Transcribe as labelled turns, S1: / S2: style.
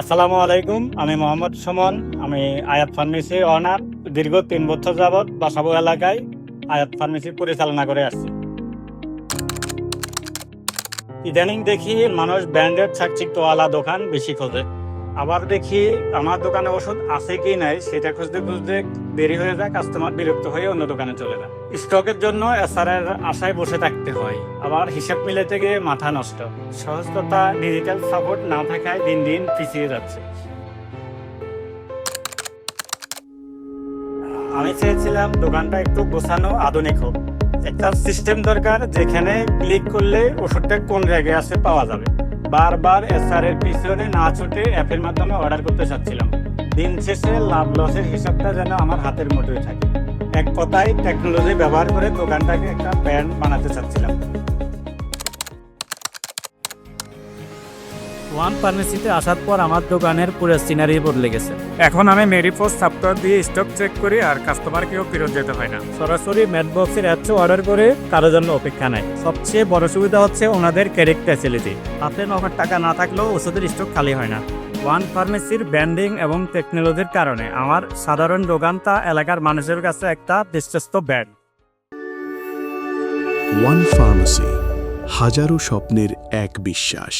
S1: আসসালামু আলাইকুম, আমি মোহাম্মদ সুমন। আমি আয়াত ফার্মেসি অনার। দীর্ঘ 3 বছর যাবৎ বাসাবো এলাকায় আয়াত ফার্মেসি পরিচালনা করে আসছি। ইদানিং দেখি মানুষ ব্র্যান্ডেড চাকচিক্যওয়ালা দোকান বেশি খোঁজে। আবার দেখি আমার দোকানে ওষুধ আছে কি নাই সেটা খুঁজতে খুঁজতে দেরি হয়ে যায়, কাস্টমার বিরক্ত হয়ে অন্য দোকানে চলে যায়। স্টকের জন্য এসআরের আশায় বসে থাকতে হয়, আবার হিসাব মিলাতে গিয়ে মাথা নষ্ট। সহজ কথা, ডিজিটাল সাপোর্ট না থাকায় দিন দিন পিছিয়ে যাচ্ছে। আমি চেয়েছিলাম দোকানটা একটু গোছানো, আধুনিক হোক। একটা সিস্টেম দরকার যেখানে ক্লিক করলে ওষুধটা কোন জায়গায় আছে পাওয়া যাবে। বারবার এসআর এর পিছনে না ছুটে অ্যাপের মাধ্যমে অর্ডার করতে চাচ্ছিলাম। দিন শেষে লাভ লসের হিসাবটা যেন আমার হাতের মুঠোয় থাকে। এক কথায় টেকনোলজি ব্যবহার করে দোকানটাকে একটা ব্র্যান্ড বানাতে চাচ্ছিলাম। ওয়ান ফার্মেসিতে আসার পর আমার দোকানের পুরো সিনারি বদলে গেছে। এখন আমি মেরিপোস্ট সফটওয়্যার দিয়ে স্টক চেক করি, আর কাস্টমারকেও ফেরত যেতে হয় না। সরাসরি ম্যাটবক্সের অ্যাপসে অর্ডার করে কারোর জন্য অপেক্ষা নাই। সবচেয়ে বড় সুবিধা হচ্ছে ওনাদের ক্রেডিট ফ্যাসিলিটি। হাতে নগদ টাকা না থাকলেও ওষুধের স্টক খালি হয় না। ওয়ান ফার্মেসির ব্র্যান্ডিং এবং টেকনোলজির কারণে আমার সাধারণ দোকানটা এলাকার মানুষের কাছে একটা বিশ্বস্ত ব্র্যান্ড।
S2: ওয়ান ফার্মেসি, হাজারো স্বপ্নের এক বিশ্বাস।